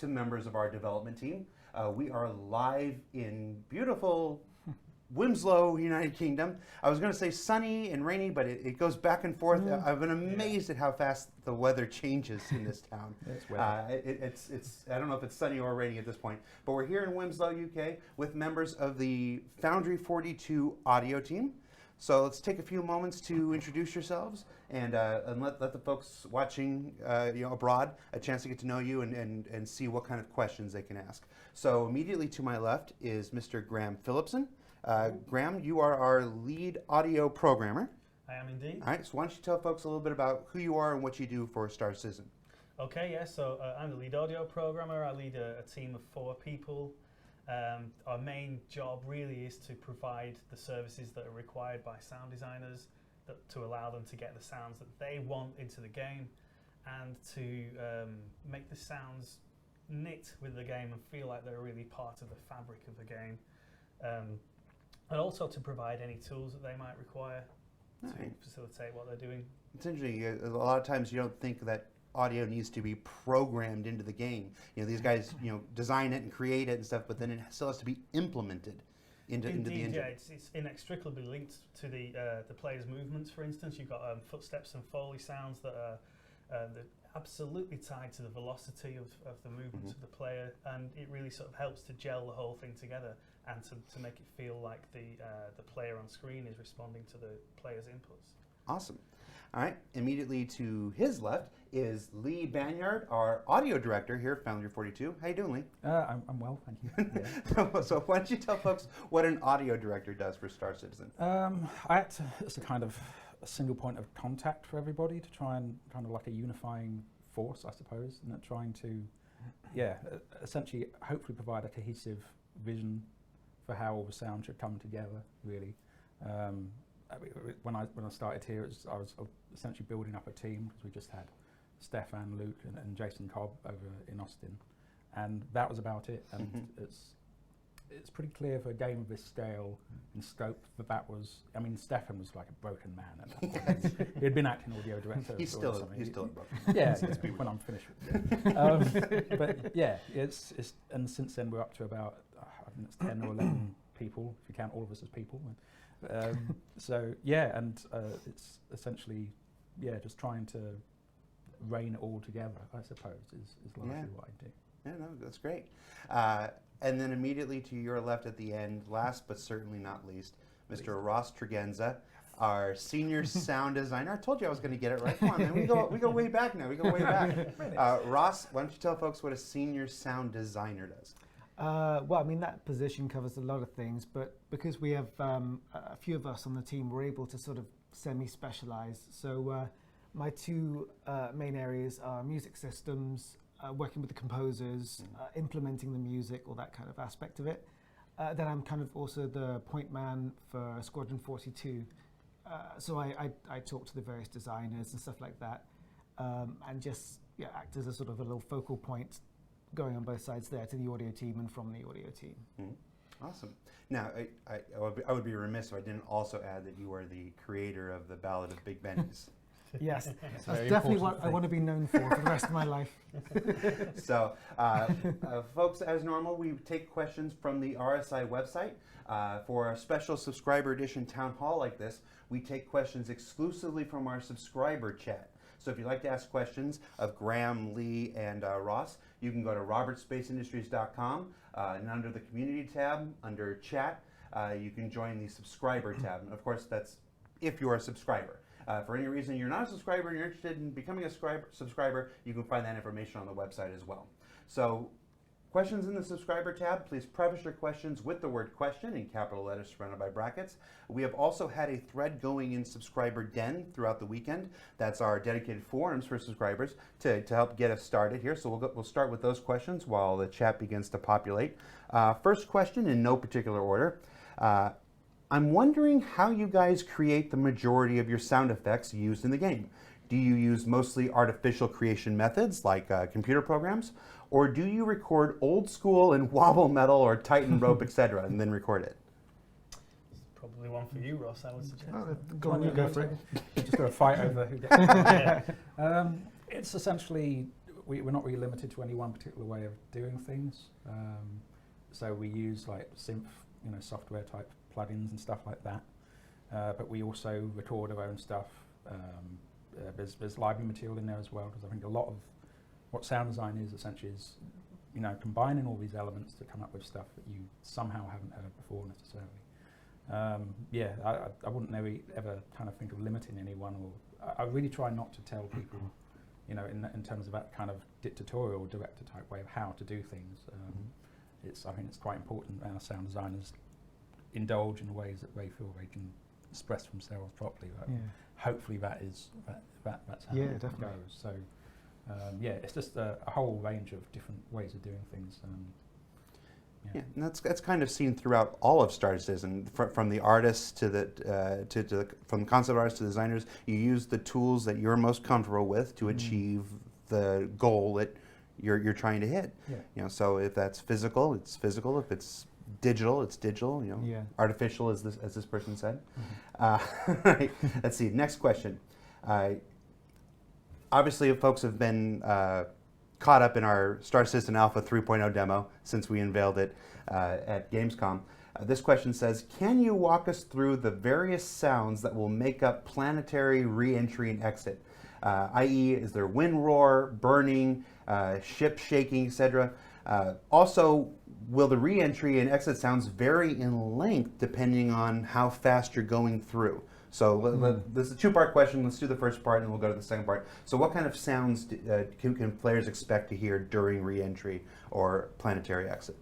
to members of our development team. We are live in beautiful Winslow, United Kingdom. I was going to say sunny and rainy, but it goes back and forth. I've been amazed at how fast the weather changes in this town. It's I don't know if it's sunny or rainy at this point, but we're here in Winslow, UK, with members of the Foundry 42 audio team. So let's take a few moments to introduce yourselves and let the folks watching abroad a chance to get to know you and see what kind of questions they can ask. So immediately to my left is Mr. Graham Phillipson. Graham, you are our lead audio programmer. I am indeed. All right, so why don't you tell folks a little bit about who you are and what you do for Star Citizen? Okay, yeah, so I'm the lead audio programmer. I lead a team of 4 people. Our main job really is to provide the services that are required by sound designers to allow them to get the sounds that they want into the game and to make the sounds knit with the game and feel like they're really part of the fabric of the game. And also to provide any tools that they might require to facilitate what they're doing. It's interesting. A lot of times you don't think that audio needs to be programmed into the game. These guys, design it and create it and stuff, but then it still has to be implemented into the engine. Yeah, it's inextricably linked to the player's movements. For instance, you've got footsteps and Foley sounds that are absolutely tied to the velocity of the movements of the player, and it really sort of helps to gel the whole thing together and to make it feel like the player on screen is responding to the player's inputs. Awesome. All right, immediately to his left is Lee Banyard, our audio director here at Foundry 42. How you doing, Lee? I'm well, thank you. Yeah. So why don't you tell folks what an audio director does for Star Citizen? I act as a kind of a single point of contact for everybody to try and kind of like a unifying force, I suppose, and trying to, essentially hopefully provide a cohesive vision for how all the sound should come together, really. When I started here, I was essentially building up a team because we just had Stefan, Luke, and Jason Cobb over in Austin, and that was about it. And it's pretty clear for a game of this scale and scope that was. I mean, Stefan was like a broken man at that point. He'd been acting audio director. He's still a broken man. Yeah, when I'm finished with it. But yeah, it's and since then we're up to about I think it's 10 or 11 people if you count all of us as people. So yeah, and it's essentially just trying to rein it all together, I suppose, is largely what I do. Yeah, no, that's great. And then immediately to your left at the end, last but certainly not least, Mr. Ross Tregenza, our senior sound designer. I told you I was going to get it right. Come on, man. We go way back now. We go way back. Ross, why don't you tell folks what a senior sound designer does? Well, I mean, that position covers a lot of things, but because we have a few of us on the team, we're able to sort of semi-specialize. So my 2 main areas are music systems, working with the composers, implementing the music, all that kind of aspect of it. Then I'm kind of also the point man for Squadron 42. So I talk to the various designers and stuff like that, and just act as a sort of a little focal point going on both sides there, to the audio team and from the audio team. Awesome. Now, I would be remiss if I didn't also add that you are the creator of the Ballad of Big Benny's. Yes, that's definitely what I want to be known for the rest of my life. So, folks, as normal, we take questions from the RSI website. For a special subscriber edition town hall like this, we take questions exclusively from our subscriber chat. So if you'd like to ask questions of Graham, Lee, and Ross, you can go to robertspaceindustries.com, and under the community tab, under chat, you can join the subscriber tab. And of course, that's if you're a subscriber. For any reason you're not a subscriber and you're interested in becoming a subscriber, you can find that information on the website as well. So, questions in the subscriber tab, please preface your questions with the word question in capital letters surrounded by brackets. We have also had a thread going in Subscriber Den throughout the weekend. That's our dedicated forums for subscribers to help get us started here. So we'll start with those questions while the chat begins to populate. First question in no particular order. I'm wondering how you guys create the majority of your sound effects used in the game. Do you use mostly artificial creation methods like computer programs, or do you record old school and wobble metal or Titan rope, etc., and then record it? Probably one for you, Ross, I would suggest. Go on, you go for it. Just got to fight over who gets it. It's essentially, we're not really limited to any one particular way of doing things. So we use like synth, software type plugins and stuff like that. But we also record our own stuff. There's library material in there as well, because I think a lot of what sound design is essentially is, combining all these elements to come up with stuff that you somehow haven't heard before necessarily. I wouldn't ever kind of think of limiting anyone, or I really try not to tell people, in terms of that kind of dictatorial director type way of how to do things. I think it's quite important that our sound designers indulge in ways that they feel they can express themselves properly. Hopefully that's how it definitely goes. So it's just a whole range of different ways of doing things. And that's kind of seen throughout all of Star Citizen, from the artists to from the concept artists to designers. You use the tools that you're most comfortable with to achieve the goal that you're trying to hit. So if that's physical, it's physical. If it's digital, it's digital. Artificial, as this person said. Right. Let's see. Next question. Obviously, folks have been caught up in our Star Citizen Alpha 3.0 demo since we unveiled it at Gamescom. This question says, can you walk us through the various sounds that will make up planetary re-entry and exit? I.e., is there wind roar, burning, ship shaking, etc.? Also, will the re-entry and exit sounds vary in length depending on how fast you're going through? So this is a two-part question. Let's do the first part and we'll go to the second part. So what kind of sounds can players expect to hear during re-entry or planetary exit?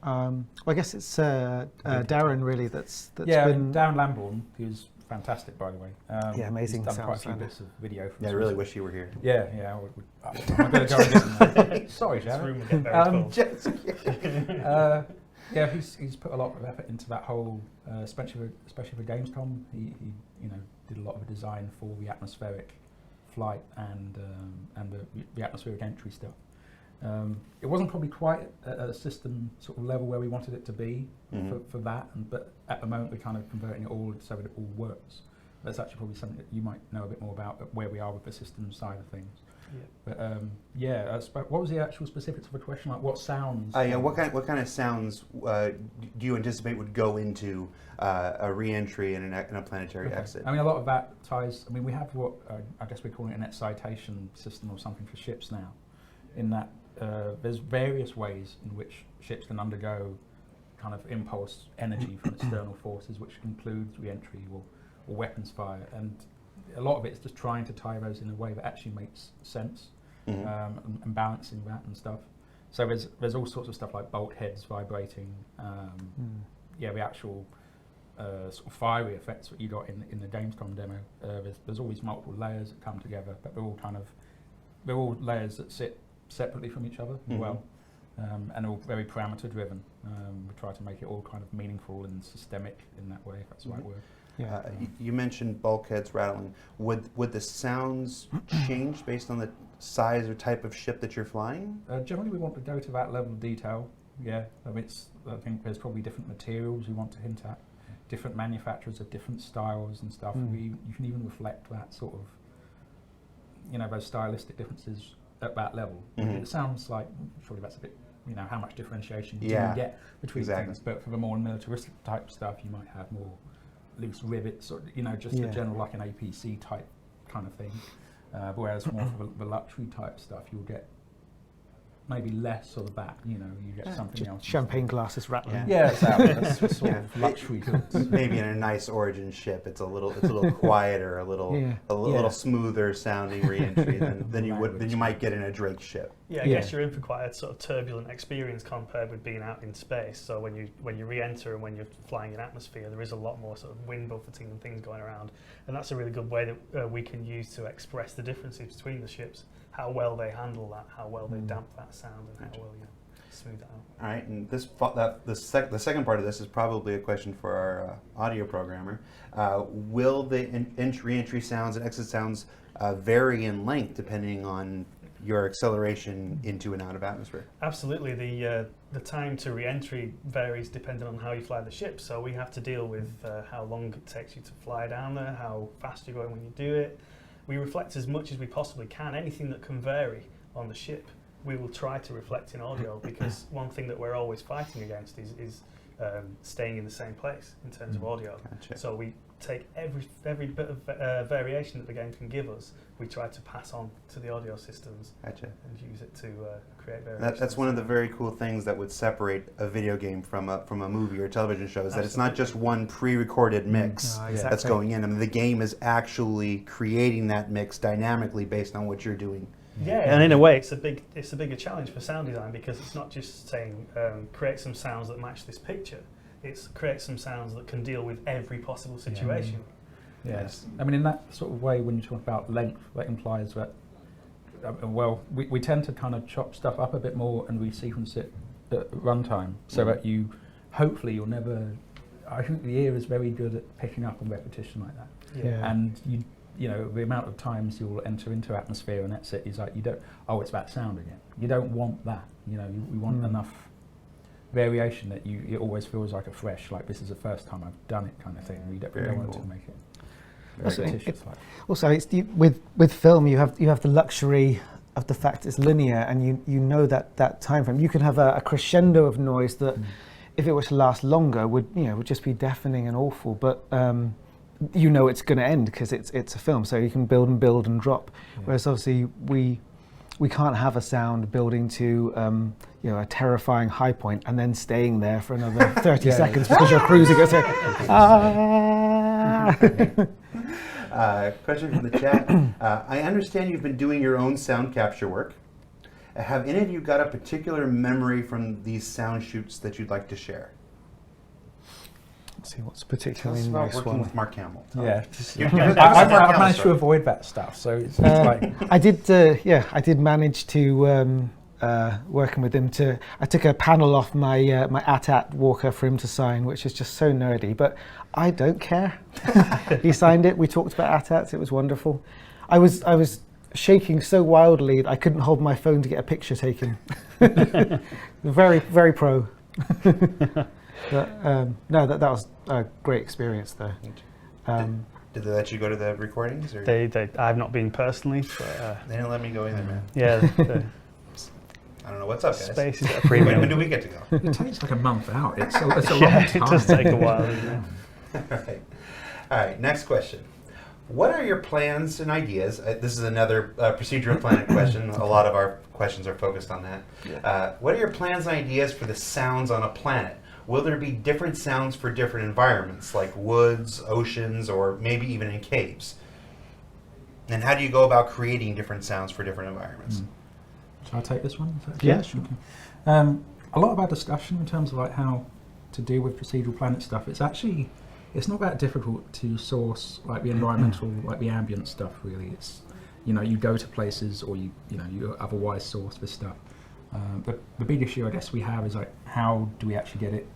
Well, I guess it's Darren really that's been... Darren Lambourne, who's fantastic, by the way. Amazing. He's done quite a few bits of video. I really wish you were here. I'm going to go again. Sorry, Darren. He's put a lot of effort into that whole, especially for Gamescom. He did a lot of the design for the atmospheric flight and the atmospheric entry stuff. It wasn't probably quite at a system sort of level where we wanted it to be for that, but at the moment we're kind of converting it all so that it all works. That's actually probably something that you might know a bit more about where we are with the system side of things. But what was the actual specifics of the question? Like what sounds? What kind of sounds do you anticipate would go into a re-entry and a planetary exit? I mean, a lot of that ties. I mean, we have what I guess we're calling it an excitation system or something for ships now. In that there's various ways in which ships can undergo kind of impulse energy from external forces, which includes re-entry or weapons fire, and a lot of it is just trying to tie those in a way that actually makes sense, and balancing that and stuff. So there's all sorts of stuff like bolt heads vibrating, the actual sort of fiery effects that you got in the Gamescom demo. There's always multiple layers that come together, but they're all layers that sit separately from each other as well, and all very parameter driven. We try to make it all kind of meaningful and systemic in that way, if that's the right word. You mentioned bulkheads rattling. Would the sounds change based on the size or type of ship that you're flying? Generally, we want to go to that level of detail. I think there's probably different materials we want to hint at, different manufacturers of different styles and stuff. You can even reflect that sort of, those stylistic differences at that level. It sounds like surely that's a bit, how much differentiation do you get between things. But for the more militaristic type stuff, you might have more loose rivets, or just a general like an APC type kind of thing. Whereas more for the luxury type stuff, you'll get maybe less of that. You get something else. Champagne glasses rattling. That's sort of luxury goods. Maybe in a nice Origin ship, it's a little quieter, a little smoother sounding re-entry than you might get in a Drake ship. I guess you're in for quite a sort of turbulent experience compared with being out in space. So when you re-enter and when you're flying in atmosphere, there is a lot more sort of wind buffeting and things going around, and that's a really good way that we can use to express the differences between the ships, how well they handle that, how well they damp that sound, and how well smooth it out. All right, and the second part of this is probably a question for our audio programmer. Will the re-entry sounds and exit sounds vary in length depending on your acceleration into and out of atmosphere? Absolutely. The time to re-entry varies depending on how you fly the ship. So we have to deal with how long it takes you to fly down there, how fast you're going when you do it. we reflect as much as we possibly can. Anything that can vary on the ship, we will try to reflect in audio, because one thing that we're always fighting against is staying in the same place in terms of audio. Gotcha. So we take every bit of variation that the game can give us, we try to pass on to the audio systems Gotcha. and use it to create variation. That's one of the very cool things that would separate a video game from a movie or television show, is that it's not just one pre-recorded mix No, exactly. that's going in. I mean, the game is actually creating that mix dynamically based on what you're doing. Yeah, and in a way, it's a bigger challenge for sound design, because it's not just saying create some sounds that match this picture. It's create some sounds that can deal with every possible situation. Yes. I mean, in that sort of way, when you talk about length, that implies that, well, we tend to kind of chop stuff up a bit more and resequence it at runtime, so that you, hopefully, you'll never. I think the ear is very good at picking up on repetition like that. Yeah. And you know, the amount of times you'll enter into atmosphere and that's it, is like, you don't, oh, it's that sound again. You don't want that. You know, we want enough variation that it always feels like a fresh, like this is the first time I've done it kind of thing. We don't want to make it repetitious. Also, with film, you have the luxury of the fact it's linear, and you know that time frame. You can have a crescendo of noise that, if it were to last longer, would just be deafening and awful. But you know it's going to end because it's a film, so you can build and drop. Whereas obviously we can't have a sound building to a terrifying high point and then staying there for another 30 seconds because you're cruising. It's like, Question from the chat. I understand you've been doing your own sound capture work. Have any of you got a particular memory from these sound shoots that you'd like to share? Let's see what's Tell particularly us about nice working one. with Mark Hamill. I've managed to avoid that stuff, so it's like I did manage to working with him I took a panel off my my AT-AT walker for him to sign, which is just so nerdy, but I don't care. He signed it. We talked about AT-ATs. It was wonderful. I was shaking so wildly that I couldn't hold my phone to get a picture taken. Very, very pro. But, no, that was a great experience though. Did they let you go to the recordings? Or? I've not been personally, but They didn't let me go either, man. yeah, I don't know what's up, guys. space is a premium. When do we get to go? it takes like a month out. It's a long Yeah, time. it does take a while. Doesn't it? All right, next question. What are your plans and ideas? This is another procedural planet question. A lot of our questions are focused on that. What are your plans and ideas for the sounds on a planet? Will there be different sounds for different environments, like woods, oceans, or maybe even in caves? And how do you go about creating different sounds for different environments? Shall I take this one? Yeah, sure. Okay. A lot of our discussion in terms of like how to deal with procedural planet stuff, it's not that difficult to source like the environmental, like the ambient stuff really. It's, you go to places or you otherwise source this stuff. But the big issue I guess we have is like, how do we actually get it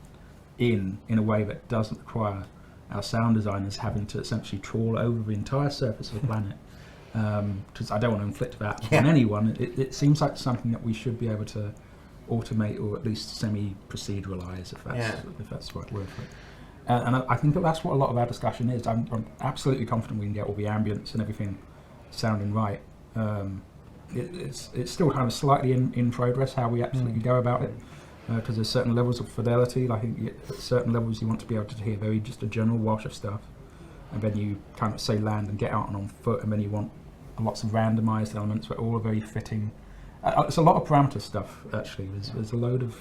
in a way that doesn't require our sound designers having to essentially trawl over the entire surface of the planet? Because I don't want to inflict that on anyone. It seems like something that we should be able to automate or at least semi-proceduralize, if that's the right word for it. And I think that's what a lot of our discussion is. I'm absolutely confident we can get all the ambience and everything sounding right. It's still kind of slightly in progress how we absolutely go about it, because there's certain levels of fidelity. Like at certain levels you want to be able to hear just a general wash of stuff, and then you kind of say land and get out and on foot, and then you want lots of randomized elements that all are very fitting. It's a lot of parameter stuff actually. There's a load of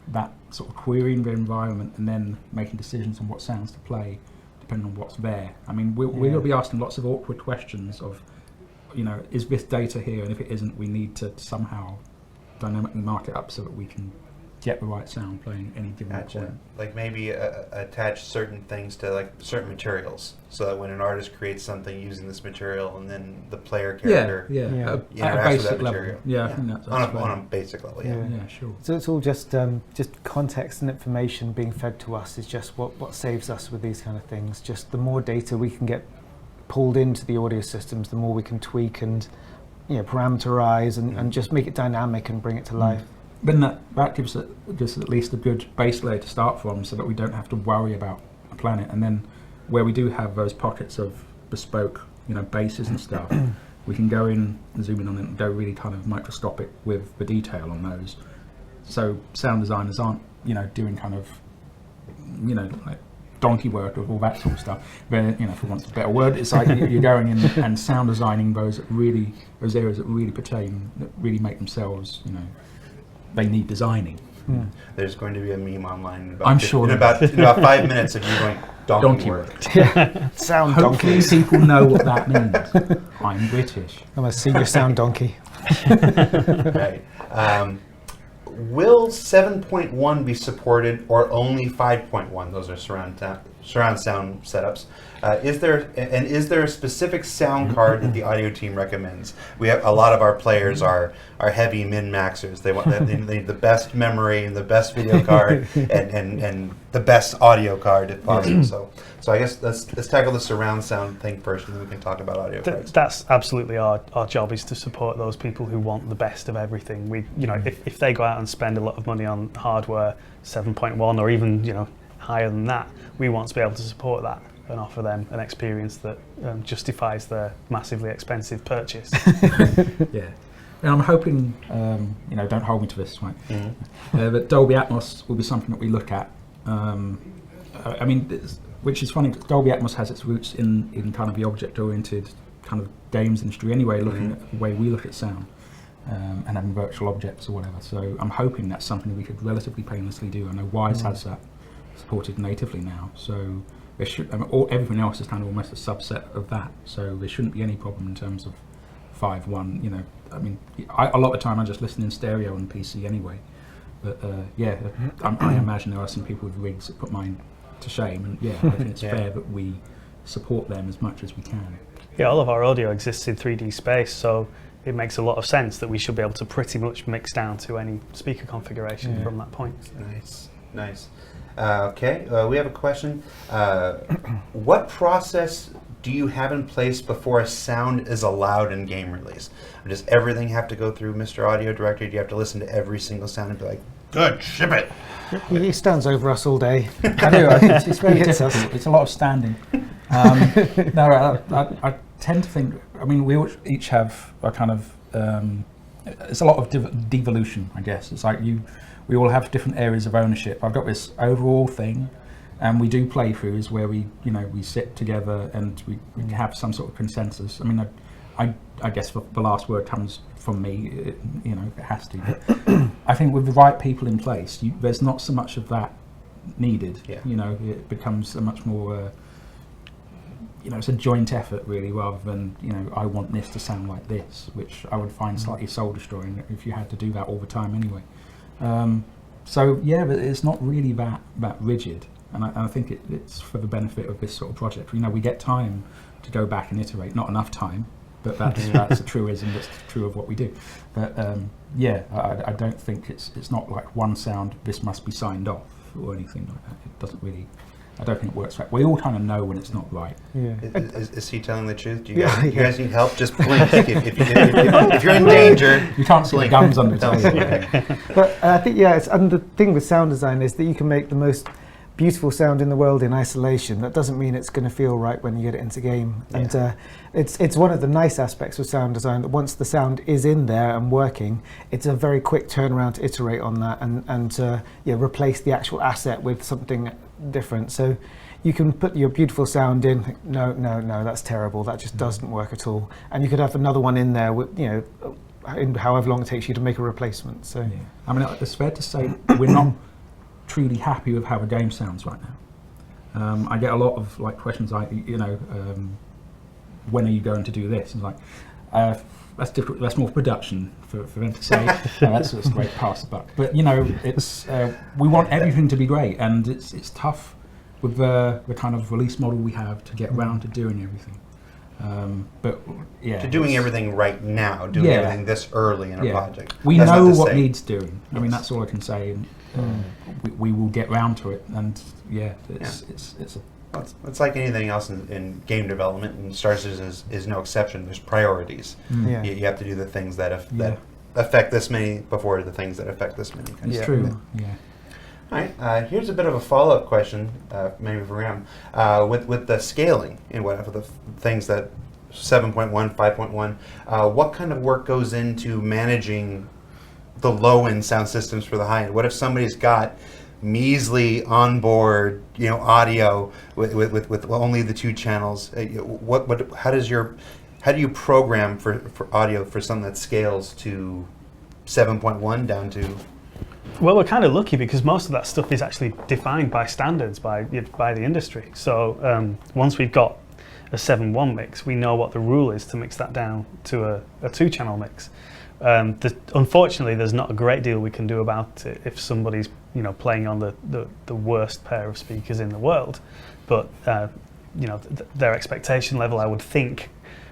that sort of querying the environment and then making decisions on what sounds to play depending on what's there. I mean, we'll be asking lots of awkward questions of, is this data here, and if it isn't, we need to somehow dynamically mark it up so that we can get the right sound playing any given point. Like maybe attach certain things to like certain materials, so that when an artist creates something using this material, and then the player character interacts with that material. Yeah, I think that's on a basic level. Yeah, sure. So it's all just context and information being fed to us is just what saves us with these kind of things. Just the more data we can get pulled into the audio systems, the more we can tweak and parameterize and just make it dynamic and bring it to life. Then that gives us at least a good base layer to start from, so that we don't have to worry about a planet. And then where we do have those pockets of bespoke, basses and stuff, we can go in and zoom in on it and go really kind of microscopic with the detail on those. So sound designers aren't, doing kind of, like donkey work or all that sort of stuff. But, for want of a better word, it's like you're going in and sound designing those areas that really pertain, that really make themselves, they need designing. There's going to be a meme online in about 5 minutes of you going donkey work. Yeah. Sound Hopefully donkeys. people know what that means. I'm British. I'm a senior sound donkey. Right. Will 7.1 be supported or only 5.1? Those are surround sound setups. Is there a specific sound card that the audio team recommends? We have a lot of our players are heavy min-maxers. They need the best memory and the best video card and the best audio card if possible. So I guess let's tackle the surround sound thing first, and then we can talk about audio cards. That's absolutely our job, is to support those people who want the best of everything. We, if they go out and spend a lot of money on hardware 7.1 or even higher than that, we want to be able to support that and offer them an experience that justifies their massively expensive purchase. Yeah. And I'm hoping, don't hold me to this, right? But Dolby Atmos will be something that we look at. Which is funny, because Dolby Atmos has its roots in kind of the object-oriented kind of games industry anyway, looking at the way we look at sound and having virtual objects or whatever. So I'm hoping that's something we could relatively painlessly do. I know Wise has that supported natively now, so there should, everything else is kind of almost a subset of that. So there shouldn't be any problem in terms of 5.1. A lot of the time I just listen in stereo on PC anyway. But I imagine there are some people with rigs that put mine to shame, and I think it's fair that we support them as much as we can. Yeah, all of our audio exists in 3D space, so it makes a lot of sense that we should be able to pretty much mix down to any speaker configuration from that point. Nice. Okay, we have a question. What process do you have in place before a sound is allowed in game release? Does everything have to go through Mr. Audio Director? Do you have to listen to every single sound and be like, good, ship it? He stands over us all day. I do. It's very difficult. It's a lot of standing. No, I tend to think. We each have a kind of. It's a lot of devolution, I guess. It's like we all have different areas of ownership. I've got this overall thing, and we do playthroughs where we sit together and we have some sort of consensus. I guess the last word comes from me, it has to. But I think with the right people in place, there's not so much of that needed. Yeah. It becomes a much more, it's a joint effort really, rather than, I want this to sound like this, which I would find slightly soul destroying if you had to do that all the time anyway. But it's not really that rigid, and I think it's for the benefit of this sort of project. We get time to go back and iterate, not enough time. But that's a truism. That's true of what we do. But I don't think it's not like one sound. This must be signed off or anything like that. It doesn't really. I don't think it works right. We all kind of know when it's not right. Yeah. Is he telling the truth? Do you guys need help? Just blink if you're in danger. You can't see the gums under the table. But I think and the thing with sound design is that you can make the most beautiful sound in the world in isolation. That doesn't mean it's going to feel right when you get it into game. And it's one of the nice aspects of sound design that once the sound is in there and working, it's a very quick turnaround to iterate on that and replace the actual asset with something different. So you can put your beautiful sound in. No, that's terrible. That just doesn't work at all. And you could have another one in there with in however long it takes you to make a replacement. So it's fair to say we're not truly happy with how the game sounds right now. I get a lot of questions like, when are you going to do this? And that's difficult. That's more production for them to say. No, that's great, pass the buck. But it's we want everything to be great, and it's tough with the kind of release model we have to get round to doing everything. To doing everything right now, everything this early in a project. We know what needs doing. That's all I can say. And, we will get round to it, and it's like anything else in game development, and Star Citizen is no exception. There's priorities. You have to do the things that affect this many before the things that affect this many. It's true. Yeah. All right. Here's a bit of a follow-up question, maybe for Ram, with the scaling and whatever the things that 7.1, 5.1. What kind of work goes into managing the low-end sound systems for the high-end? What if somebody's got measly onboard, audio with only the 2 channels? How do you program for audio for something that scales to 7.1 down to? Well, we're kind of lucky because most of that stuff is actually defined by standards by the industry. So once we've got a 7.1 mix, we know what the rule is to mix that down to a 2-channel mix. Unfortunately, there's not a great deal we can do about it if somebody's playing on the worst pair of speakers in the world. But their expectation level, I would think,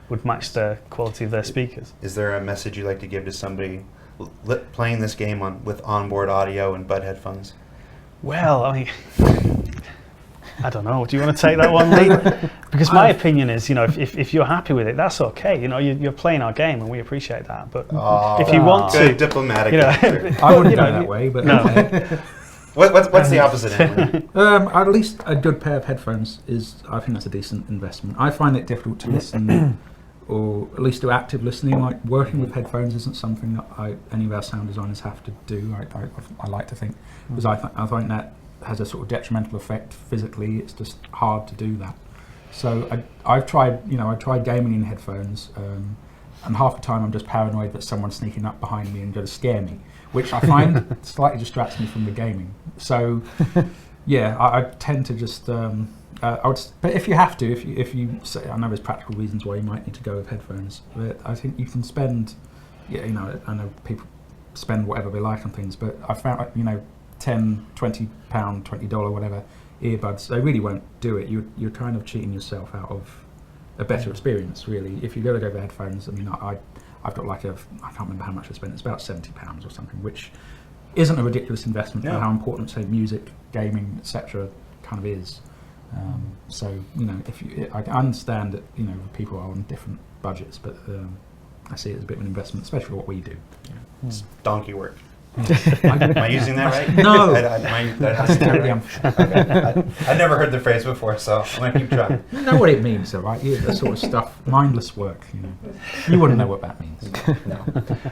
would match the quality of their speakers. Is there a message you'd like to give to somebody playing this game with onboard audio and bud headphones? Well, I mean, I don't know. Do you want to take that one, Lee? Because my opinion is, if you're happy with it, that's okay. You're playing our game, and we appreciate that. But if you want to, diplomatic. I wouldn't go that way, but no. Okay. What's the opposite end? At least a good pair of headphones I think that's a decent investment. I find it difficult to listen, or at least do active listening. Like working with headphones isn't something that any of our sound designers have to do. I like to think, because I find that has a sort of detrimental effect physically. It's just hard to do that. So I've tried gaming in headphones, and half the time I'm just paranoid that someone's sneaking up behind me and going to scare me, which I find slightly distracts me from the gaming. So yeah, I tend to just but if you have to, if you say, I know there's practical reasons why you might need to go with headphones, but I think you can spend, I know people spend whatever they like on things, but I found £10, £20, $20, whatever, earbuds, they really won't do it. You're kind of cheating yourself out of a better experience, really. If you're going to go for headphones, I've got I can't remember how much I spent, it's about £70 or something, which isn't a ridiculous investment for how important, say, music, gaming, etc. kind of is. So, I understand that, people are on different budgets, but I see it as a bit of an investment, especially what we do. It's donkey work. Am I using that right? No. That's terribly unfair. I've never heard the phrase before, so I'm going to keep trying. You know what it means, though, right? That sort of stuff, mindless work. You wouldn't know what that means. No.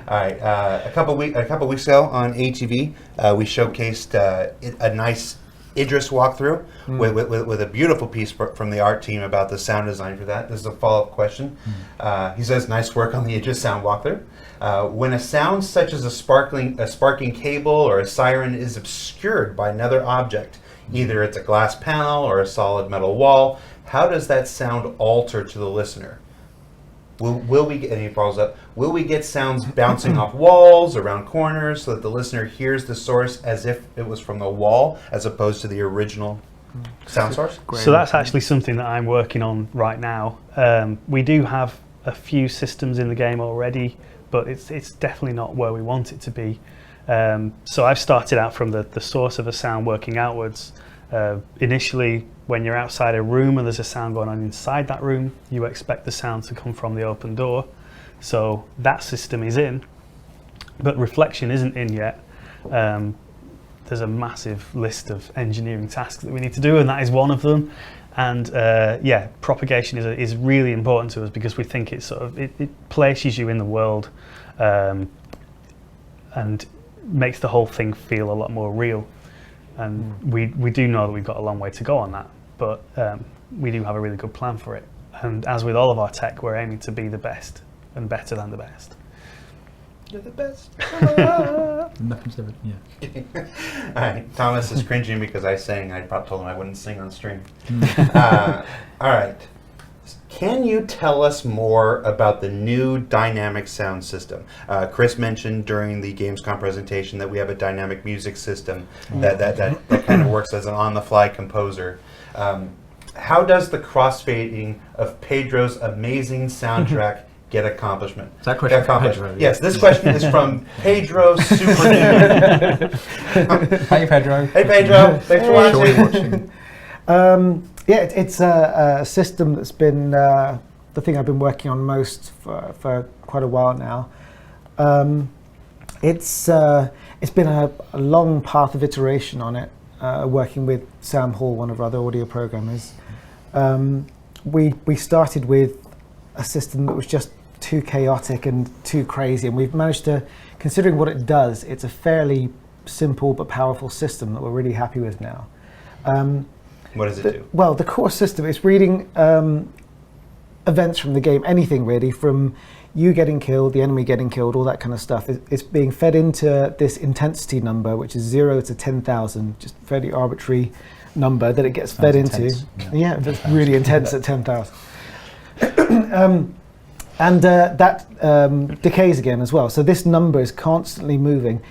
All right. A couple weeks ago on ATV, we showcased a nice Idris walkthrough with a beautiful piece from the art team about the sound design for that. This is a follow-up question. He says, "Nice work on the Idris sound walkthrough. When a sound such as a sparking cable or a siren is obscured by another object, either it's a glass panel or a solid metal wall, how does that sound alter to the listener? Will we get, and he follows up, will we get sounds bouncing off walls, around corners, so that the listener hears the source as if it was from the wall, as opposed to the original sound source?" So that's actually something that I'm working on right now. We do have a few systems in the game already, but it's definitely not where we want it to be. So I've started out from the source of a sound working outwards. Initially, when you're outside a room and there's a sound going on inside that room, you expect the sound to come from the open door. So that system is in, but reflection isn't in yet. There's a massive list of engineering tasks that we need to do, and that is one of them. And propagation is really important to us because we think it places you in the world and makes the whole thing feel a lot more real. And we do know that we've got a long way to go on that, but we do have a really good plan for it. And as with all of our tech, we're aiming to be the best and better than the best. You're the best. Nothing's ever, yeah. All right, Thomas is cringing because I sang. I probably told him I wouldn't sing on stream. All right. Can you tell us more about the new dynamic sound system? Chris mentioned during the Gamescom presentation that we have a dynamic music system that kind of works as an on-the-fly composer. How does the crossfading of Pedro's amazing soundtrack get accomplishment? Is that question from Pedro? Yes, this question is from Pedro Super. Hey, Pedro. Hey, Pedro. Thanks for watching. It's a system that's been the thing I've been working on most for quite a while now. It's been a long path of iteration on it, working with Sam Hall, one of our other audio programmers. We started with a system that was just too chaotic and too crazy. And we've managed to, considering what it does, it's a fairly simple but powerful system that we're really happy with now. What does it do? Well, the core system is reading events from the game, anything really, from you getting killed, the enemy getting killed, all that kind of stuff. It's being fed into this intensity number, which is 0 to 10,000, just fairly arbitrary number that it gets fed into. Yeah, that's really intense at 10,000. And that decays again as well. So this number is constantly moving.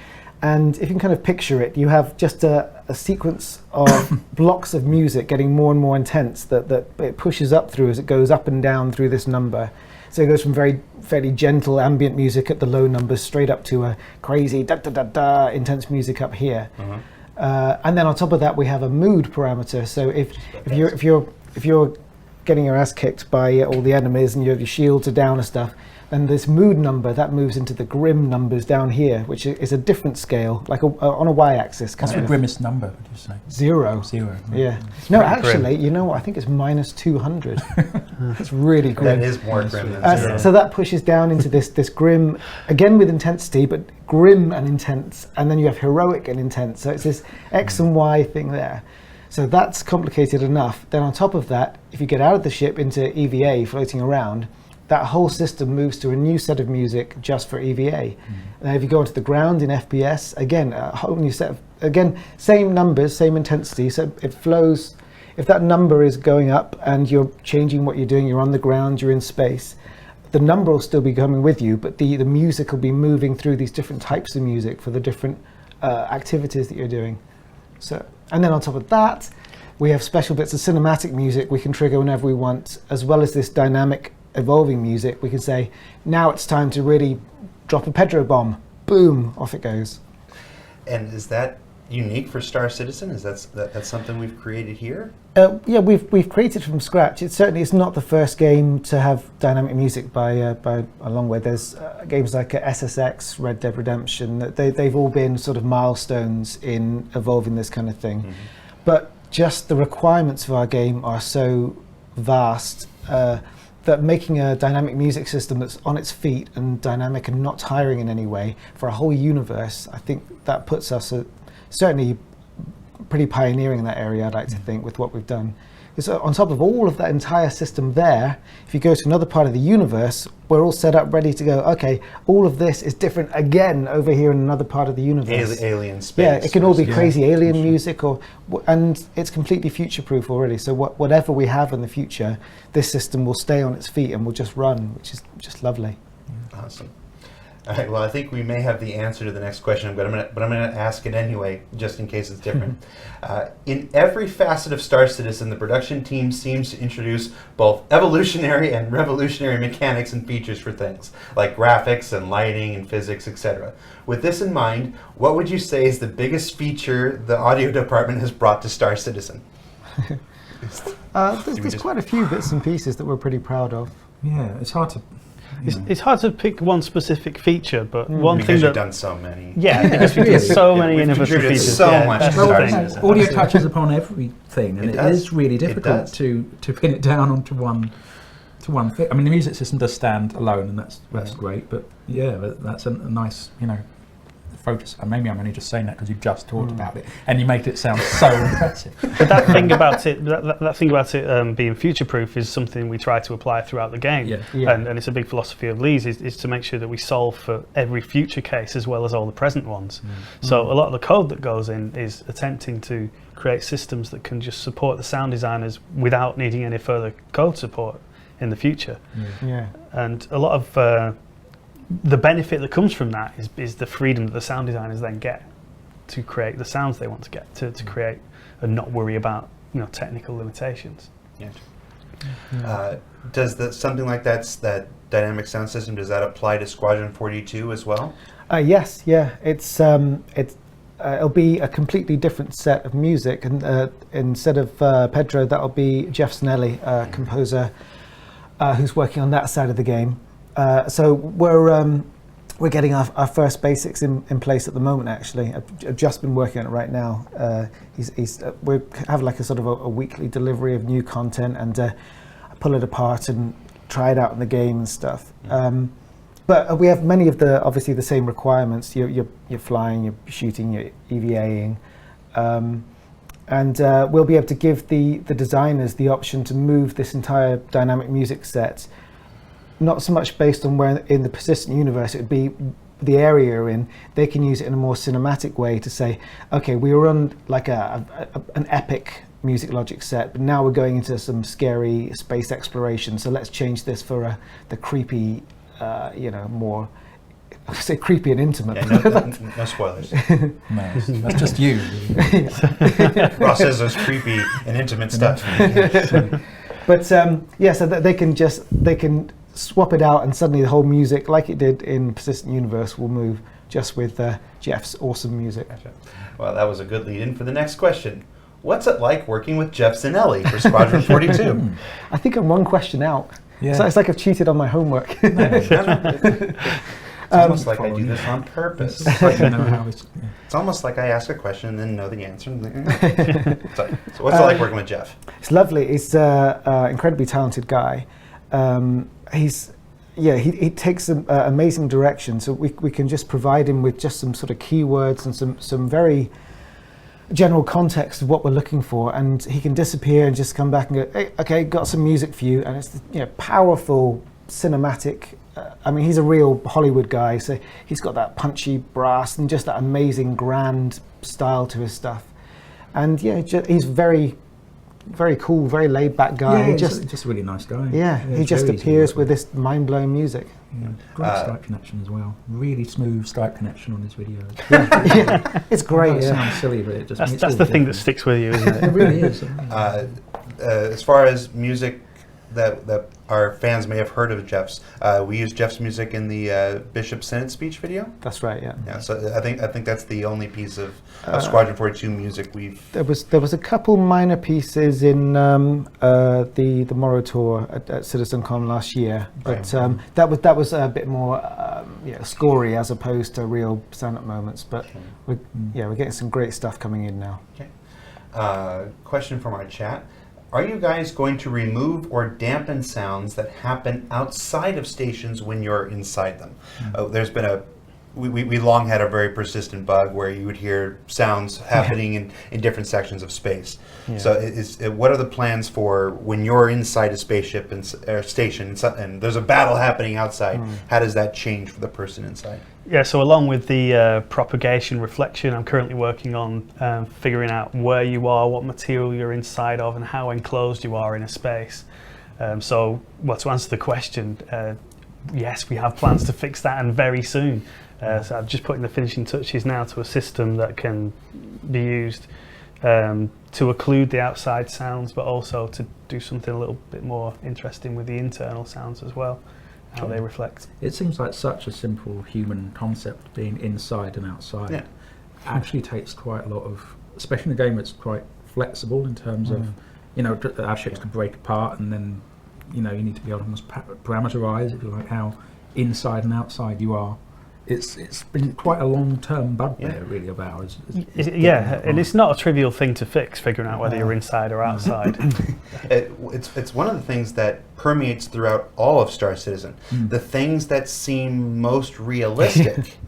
And if you can kind of picture it, you have just a sequence of blocks of music getting more and more intense that it pushes up through as it goes up and down through this number. So it goes from fairly gentle ambient music at the low numbers straight up to a crazy da-da-da-da intense music up here. And then on top of that, we have a mood parameter. So if you're getting your ass kicked by all the enemies and your shields are down and stuff, then this mood number that moves into the grim numbers down here, which is a different scale, like on a y-axis. What's the grimmest number, would you say? 0. 0. Yeah. No, actually, you know what? I think it's minus 200. It's really grim. That is more grim than 0. So that pushes down into this grim, again with intensity, but grim and intense, and then you have heroic and intense. So it's this X and Y thing there. So that's complicated enough. Then on top of that, if you get out of the ship into EVA floating around, that whole system moves to a new set of music just for EVA. And if you go onto the ground in FPS, again, a whole new set of, again, same numbers, same intensity, so it flows. If that number is going up and you're changing what you're doing, you're on the ground, you're in space, the number will still be coming with you, but the music will be moving through these different types of music for the different activities that you're doing. So, and then on top of that, we have special bits of cinematic music we can trigger whenever we want, as well as this dynamic evolving music. We can say, now it's time to really drop a Pedro bomb. Boom, off it goes. And is that unique for Star Citizen? Is that's something we've created here? Yeah, we've created from scratch. It's not the first game to have dynamic music by a long way. There's games like SSX, Red Dead Redemption. They've all been sort of milestones in evolving this kind of thing. But just the requirements of our game are so vast that making a dynamic music system that's on its feet and dynamic and not tiring in any way for a whole universe, I think that puts us certainly pretty pioneering in that area, I'd like to think, with what we've done. Because on top of all of that entire system there, if you go to another part of the universe, we're all set up, ready to go, okay, all of this is different again over here in another part of the universe. Alien space. Yeah, it can all be crazy alien music, and it's completely future-proof already. So whatever we have in the future, this system will stay on its feet and will just run, which is just lovely. Awesome. All right, well, I think we may have the answer to the next question, but I'm going to ask it anyway, just in case it's different. In every facet of Star Citizen, the production team seems to introduce both evolutionary and revolutionary mechanics and features for things, like graphics and lighting and physics, etc. With this in mind, what would you say is the biggest feature the audio department has brought to Star Citizen? There's quite a few bits and pieces that we're pretty proud of. Yeah, it's hard to... It's hard to pick one specific feature, but one because thing you've that done so many. yeah, because we've done so many innovative features. So much that's to the Star thing. Citizen. Audio touches upon everything, and It it does. is really difficult to pin it down onto one thing. I mean, the music system does stand alone, and that's great. But yeah, that's a nice, focus. And maybe I'm only just saying that because you've just talked about it, and you made it sound so impressive. But that thing about it, that thing about it being future-proof is something we try to apply throughout the game. Yeah. And it's a big philosophy of Lee's is to make sure that we solve for every future case as well as all the present ones. So a lot of the code that goes in is attempting to create systems that can just support the sound designers without needing any further code support in the future. Yeah. And a lot of the benefit that comes from that is the freedom that the sound designers then get to create the sounds they want to get, to create and not worry about technical limitations. Does something like that dynamic sound system, does that apply to Squadron 42 as well? Yes, yeah. It'll be a completely different set of music, and instead of Pedro, that'll be Jeff Snelly, composer, who's working on that side of the game. So we're getting our first basics in place at the moment. Actually, I've just been working on it right now. We have like a sort of a weekly delivery of new content, and I pull it apart and try it out in the game and stuff. But we have many of the obviously the same requirements. You're flying, you're shooting, you're EVAing, and we'll be able to give the designers the option to move this entire dynamic music set, not so much based on where in the persistent universe it would be the area you're in. They can use it in a more cinematic way to say, okay, we were on like an epic music logic set, but now we're going into some scary space exploration, so let's change this for the creepy, more, I say creepy and intimate. Yeah, no spoilers. No, that's just you. Ross says there's creepy and intimate stuff. But so that they can swap it out, and suddenly the whole music, like it did in Persistent Universe, will move just with Jeff's awesome music. Gotcha. Well, that was a good lead-in for the next question. What's it like working with Jeff Zanelli for Squadron 42? I think I'm one question out. Yeah. So it's like I've cheated on my homework. It's almost like I do this on purpose. It's almost like I ask a question and then know the answer. So what's it like working with Jeff? It's lovely. He's an incredibly talented guy. He takes amazing direction. So we can just provide him with just some sort of keywords and some very general context of what we're looking for, and he can disappear and just come back and go, hey, okay, got some music for you, and it's powerful cinematic. I mean, he's a real Hollywood guy, so he's got that punchy brass and just that amazing grand style to his stuff. And he's very, very cool, very laid back guy. Yeah, just a really nice guy. Yeah, he just appears with this mind blowing music. Yeah. Great Skype connection as well. Really smooth Skype connection on his videos. Yeah, it's great. It sounds silly, but it just that's the thing that sticks with you, isn't it? It really is. As far as music that our fans may have heard of Jeff's, we use Jeff's music in the Bishop Senate speech video. That's right. Yeah. Yeah. So I think that's the only piece of Squadron 42 music we've. There was a couple minor pieces in the Morrow tour at CitizenCon last year, but that was a bit more scory as opposed to real stand-up moments. But we're getting some great stuff coming in now. Okay. Question from our chat. Are you guys going to remove or dampen sounds that happen outside of stations when you're inside them? There's been we long had a very persistent bug where you would hear sounds happening in different sections of space. Yeah. So what are the plans for when you're inside a spaceship or station and there's a battle happening outside? How does that change for the person inside? Yeah, so along with the propagation reflection, I'm currently working on figuring out where you are, what material you're inside of, and how enclosed you are in a space. To answer the question, yes, we have plans to fix that, and very soon. So I'm just putting the finishing touches now to a system that can be used to occlude the outside sounds, but also to do something a little bit more interesting with the internal sounds as well. How they reflect. It seems like such a simple human concept, being inside and outside. Yeah. Actually takes quite a lot of, especially in a game that's quite flexible in terms of, our ships can break apart, and then, you need to be able to almost parameterize, if you like, how inside and outside you are. It's been quite a long-term bugbear, really, of ours. And it's not a trivial thing to fix, figuring out whether you're inside or outside. It's one of the things that permeates throughout all of Star Citizen. The things that seem most realistic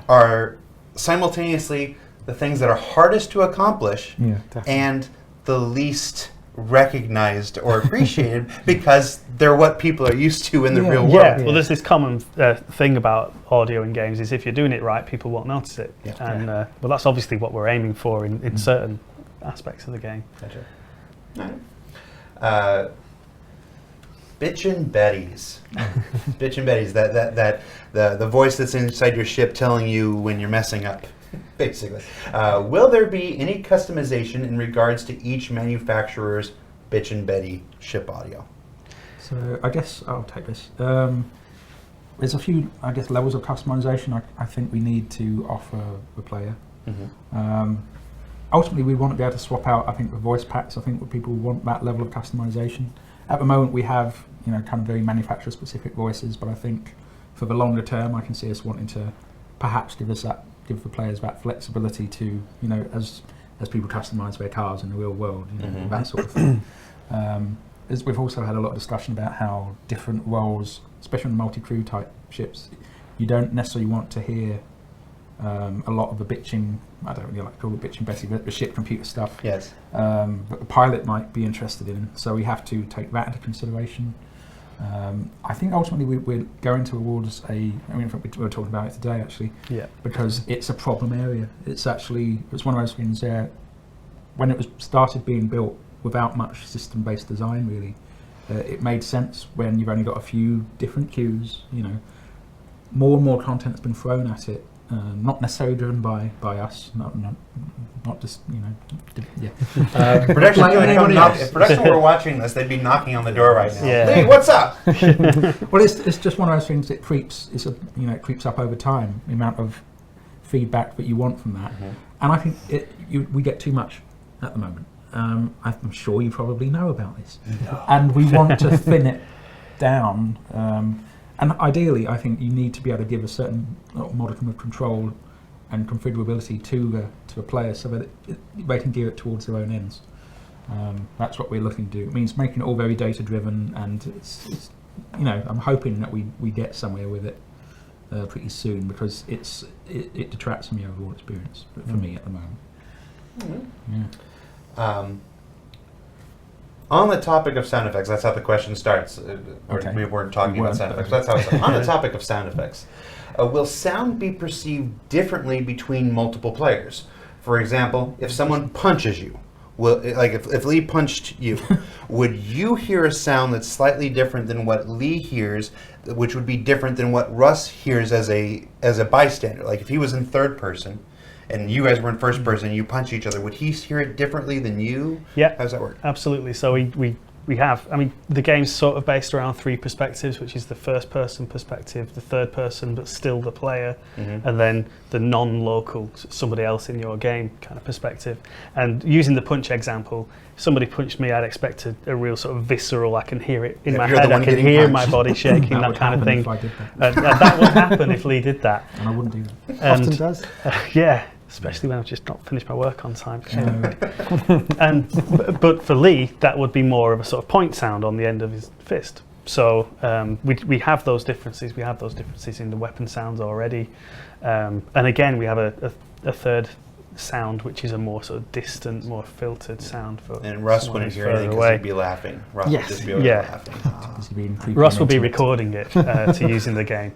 are simultaneously the things that are hardest to accomplish and the least recognized or appreciated because they're what people are used to in the real world. Yeah, well, there's this common thing about audio in games is if you're doing it right, people won't notice it. Yeah. And well, that's obviously what we're aiming for in certain aspects of the game. Gotcha. Bitchin' Betties. Bitchin' Betties, the voice that's inside your ship telling you when you're messing up. Basically. Will there be any customization in regards to each manufacturer's Bitchin' Betty ship audio? So I guess I'll take this. There's a few, levels of customization I think we need to offer the player. Ultimately, we want to be able to swap out, I think, the voice packs. I think people want that level of customization. At the moment, we have, kind of very manufacturer-specific voices, but I think for the longer term, I can see us wanting to perhaps give the players that flexibility to, as people customize their cars in the real world, that sort of thing. we've also had a lot of discussion about how different roles, especially on multi-crew type ships, you don't necessarily want to hear a lot of the bitching, I don't really like to call it bitching Betty, but the ship computer stuff. Yes. That the pilot might be interested in. So we have to take that into consideration. I think ultimately we're going towards in fact we were talking about it today actually, because it's a problem area. It's one of those things where when it was started being built without much system-based design really, it made sense when you've only got a few different queues, more and more content has been thrown at it. Not necessarily driven by us, not just Production if production were watching this, they'd be knocking on the door right now. Yeah. Lee, what's up? Well, it's just one of those things that creeps. It creeps up over time. The amount of feedback that you want from that, and I think we get too much at the moment. I'm sure you probably know about this, and we want to thin it down. And ideally, I think you need to be able to give a certain modicum of control and configurability to a player so that they can gear it towards their own ends. That's what we're looking to do. It means making it all very data driven, and it's I'm hoping that we get somewhere with it pretty soon, because it detracts from the overall experience for me at the moment. Yeah. On the topic of sound effects, that's how the question starts. Okay. We weren't talking about sound effects. That's how it's on the topic of sound effects. Will sound be perceived differently between multiple players? For example, if someone punches you, if Lee punched you, would you hear a sound that's slightly different than what Lee hears, which would be different than what Russ hears as a bystander? Like if he was in third person, and you guys were in first person, you punch each other, would he hear it differently than you? Yeah. How does that work? Absolutely. So we have, the game's sort of based around 3 perspectives, which is the first person perspective, the third person, but still the player, and then the non-local, somebody else in your game kind of perspective. And using the punch example, if somebody punched me, I'd expect a real sort of visceral, I can hear it in my head, I can hear my body shaking, that kind of thing. And that would happen if Lee did that. And I wouldn't do that. Often does. Yeah. Especially when I've just not finished my work on time. But for Lee, that would be more of a sort of point sound on the end of his fist. So we have those differences. We have those differences in the weapon sounds already. And again, we have a third sound, which is a more sort of distant, more filtered sound for. And Russ wouldn't hear anything because he'd be laughing. Russ would just be laughing. Russ will be recording it to use in the game.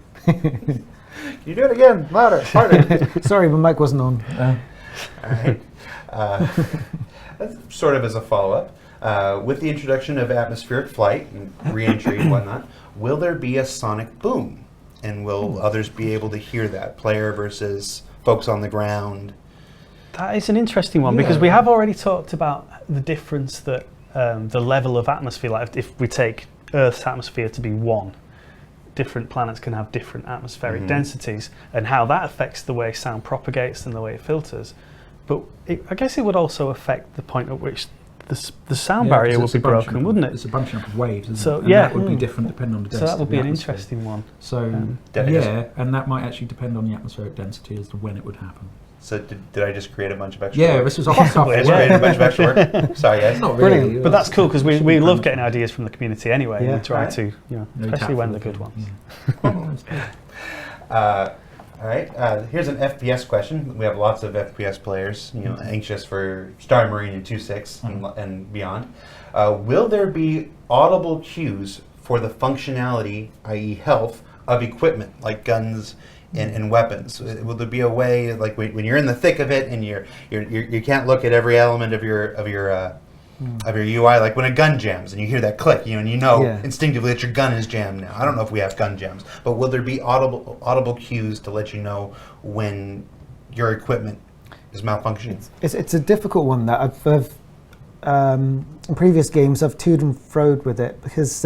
Can you do it again? Louder, harder. Sorry, my mic wasn't on. All right. Sort of as a follow-up, with the introduction of atmospheric flight and re-entry and whatnot, will there be a sonic boom? And will others be able to hear that, player versus folks on the ground? That is an interesting one, because we have already talked about the difference that the level of atmosphere, like if we take Earth's atmosphere to be 1, different planets can have different atmospheric densities, and how that affects the way sound propagates and the way it filters. But I guess it would also affect the point at which the sound barrier would be broken, wouldn't it? It's a bunch of waves, isn't so, it? And yeah, that would be different depending on the density. So that would be of an the atmosphere. interesting one. So and that might actually depend on the atmospheric density as to when it would happen. So did I just create a bunch of extra Yeah, work? this was a hot topic. I just created a bunch of extra work. Sorry, guys. Not Brilliant. really. But that's cool, because we love getting ideas from the community anyway. Yeah. We try to, especially when they're good ones. All right. Here's an FPS question. We have lots of FPS players, anxious for Star Marine and 2.6 and beyond. Will there be audible cues for the functionality, i.e., health of equipment like guns and weapons? Will there be a way, like when you're in the thick of it and you can't look at every element of your UI, like when a gun jams and you hear that click, and you know instinctively that your gun is jammed now. I don't know if we have gun jams, but will there be audible cues to let you know when your equipment is malfunctioning? It's a difficult one that I've in previous games I've toed and froed with it, because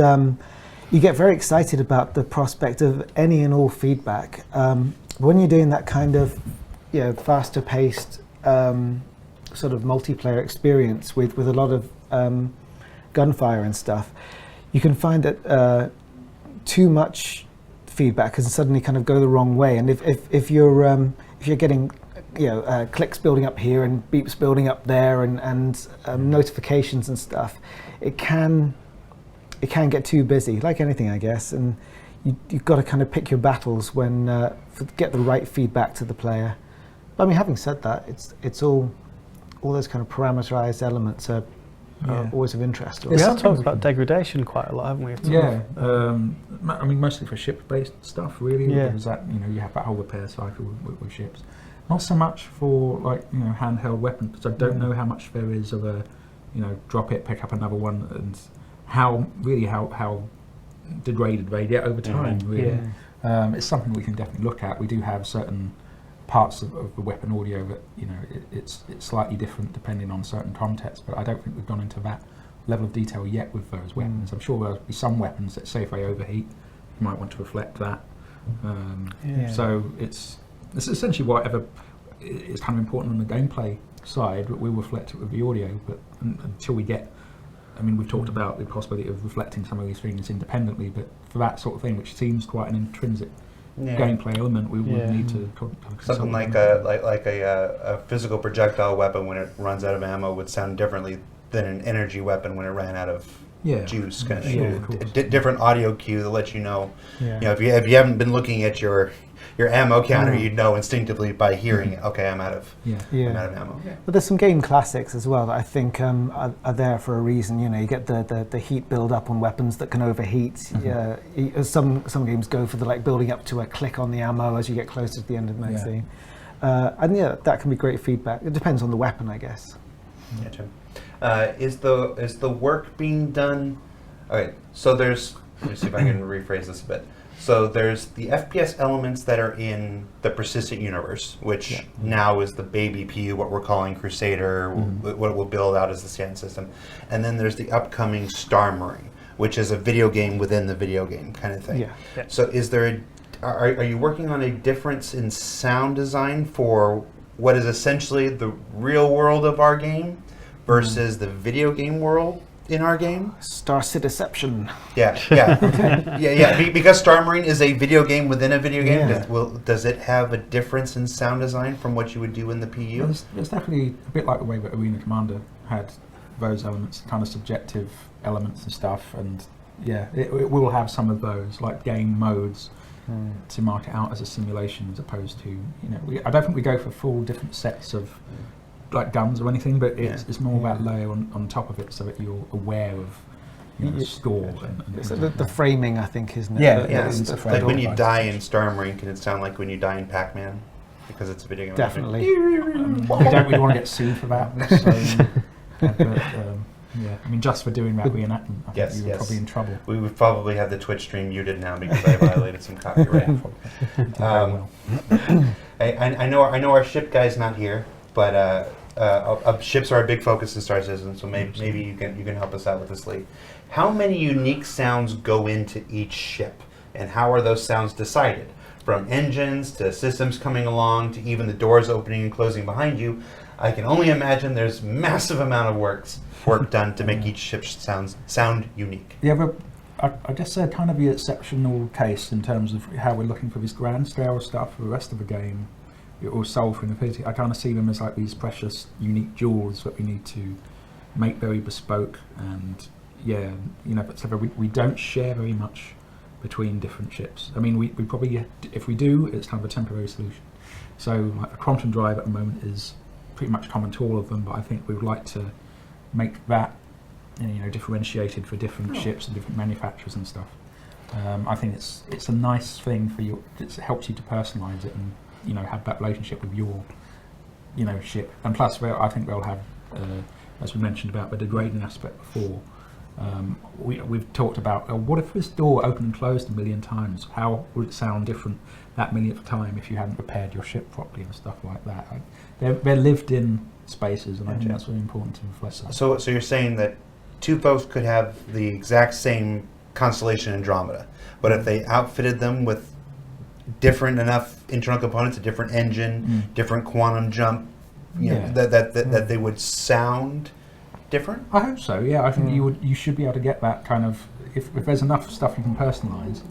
you get very excited about the prospect of any and all feedback. When you're doing that kind of faster paced sort of multiplayer experience with a lot of gunfire and stuff, you can find that too much feedback can suddenly kind of go the wrong way. And if you're getting clicks building up here and beeps building up there and notifications and stuff, it can it can get too busy, like anything, I guess, and you've got to kind of pick your battles when get the right feedback to the player. But I mean, having said that, it's all those kind of parameterized elements are always of interest to us. We have talked about degradation quite a lot, haven't we? Yeah, I mean, mostly for ship-based stuff, really. Yeah. Because that, you have that whole repair cycle with ships. Not so much for like handheld weapons, because I don't know how much there is of a drop it, pick up another one, and how degraded they get over time. Really, it's something we can definitely look at. We do have certain parts of the weapon audio that it's slightly different depending on certain contexts, but I don't think we've gone into that level of detail yet with those weapons. I'm sure there'll be some weapons that, say if they overheat, you might want to reflect that. So it's essentially whatever is kind of important on the gameplay side, but we'll reflect it with the audio. But until we get, I mean, we've talked about the possibility of reflecting some of these things independently, but for that sort of thing, which seems quite an intrinsic gameplay element, we would need to something like a physical projectile weapon when it runs out of ammo would sound differently than an energy weapon when it ran out of juice. Kind of thing. Different audio cue that lets you know. If you haven't been looking at your ammo counter, you'd know instinctively by hearing it. Okay, I'm out of ammo. But there's some game classics as well that I think are there for a reason. You get the heat build up on weapons that can overheat. Some games go for the building up to a click on the ammo as you get closer to the end of the magazine. And that can be great feedback. It depends on the weapon, I guess. Yeah, Jim. Is the work being done? Okay, so there's. Let me see if I can rephrase this a bit. So there's the FPS elements that are in the persistent universe, which now is the baby PU, what we're calling Crusader, what we'll build out as the stand system. And then there's the upcoming Star Marine, which is a video game within the video game kind of thing. So is there are you working on a difference in sound design for what is essentially the real world of our game versus the video game world in our game? Star Citizenception. Because Star Marine is a video game within a video game. Does it have a difference in sound design from what you would do in the PU? It's definitely a bit like the way that Arena Commander had those elements, kind of subjective elements and stuff, and it will have some of those like game modes to mark it out as a simulation, as opposed to I don't think we go for full different sets of like guns or anything, but it's more about layer on top of it, so that you're aware of score. The framing, I think, isn't it? Like when you die in Star Marine, can it sound like when you die in Pac-Man? Because it's a video game. Definitely. We don't really want to get sued for that. So, I mean, just for doing that reenactment, I think we were probably in trouble. We would probably have the Twitch stream muted now because I violated some copyright. I know our ship guy's not here, but ships are a big focus in Star Citizen, so maybe you can help us out with this, Lee. How many unique sounds go into each ship, and how are those sounds decided? From engines to systems coming along to even the doors opening and closing behind you, I can only imagine there's massive amount of work done to make each ship sound unique. Yeah, but I guess they're kind of the exceptional case in terms of how we're looking for this grand scale stuff. For the rest of the game, it will solve for infinity. I kind of see them as like these precious, unique jewels that we need to make very bespoke. And so we don't share very much between different ships. I mean, we probably, if we do, it's kind of a temporary solution. So like the quantum drive at the moment is pretty much common to all of them, but I think we would like to make that differentiated for different ships and different manufacturers and stuff. I think it's a nice thing for you. It helps you to personalize it and have that relationship with your ship. And plus, I think they'll have, as we mentioned about the degrading aspect before. We've talked about what if this door opened and closed a million times? How would it sound different that millionth time if you hadn't repaired your ship properly and stuff like that? They're lived-in spaces, and I think that's really important to reflect that. So you're saying that two folks could have the exact same constellation Andromeda, but if they outfitted them with different enough internal components, a different engine, different quantum jump, that they would sound different? I hope so. Yeah, I think you should be able to get that kind of, if there's enough stuff you can personalize.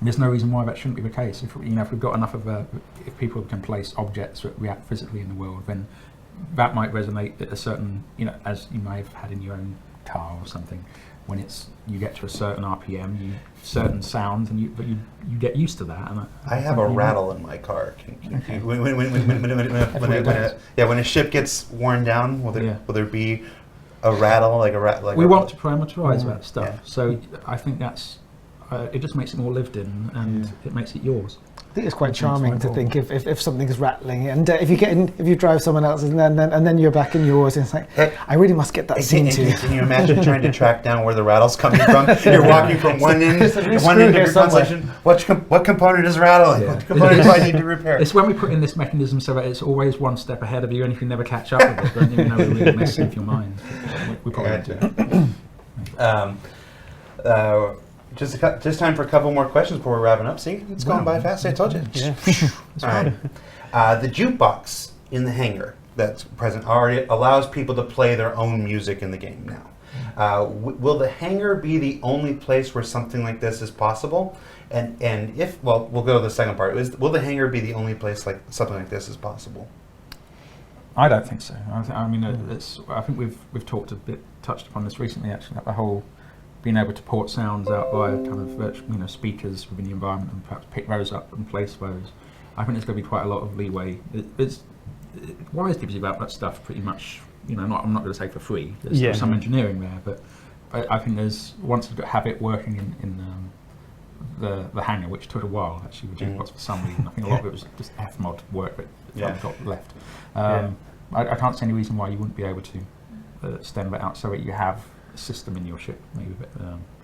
There's no reason why that shouldn't be the case. If we've got enough of if people can place objects that react physically in the world, then that might resonate at a certain, as you may have had in your own car or something. when you get to a certain RPM, certain sounds, but you get used to that. And I have a rattle in my car. When a ship gets worn down, will there be a rattle we want to parameterize that stuff, Yeah. so I think that's it just makes it more lived in, and it makes it yours. I think it's quite Which makes charming my to goal. think if something's rattling, and if you drive someone else's, and then you're back in yours, and it's like, I really must get that scene too. Can you imagine trying to track down where the rattle's coming from? You're walking from one end There's a to loose one screw end of here your somewhere. constellation. What component is rattling? Yeah. What component do I need to repair? It's when we put in this mechanism so that it's always one step ahead of you, and you can never catch up with it. Don't even know we're really messing with your mind. We probably do. Just time for a couple more questions before we're wrapping up. See, it's going by fast. I told you. Yeah. All right. The jukebox in the hangar that's present already allows people to play their own music in the game now. Will the hangar be the only place where something like this is possible? And if, well, we'll go to the second part. Will the hangar be the only place like something like this is possible? I don't think so. I mean, I think we've touched upon this recently, actually, like the whole being able to port sounds out via kind of virtual, speakers within the environment and perhaps pick those up and place those. I think there's going to be quite a lot of leeway. Wise gives you about that stuff pretty much. I'm not going to say for free. There's still some engineering there, but I think once you've got have it working in the hangar, which took a while actually, with jukebox for some reason. I think a lot of it was just Fmod work that got left. I can't see any reason why you wouldn't be able to stem that out so that you have a system in your ship, maybe.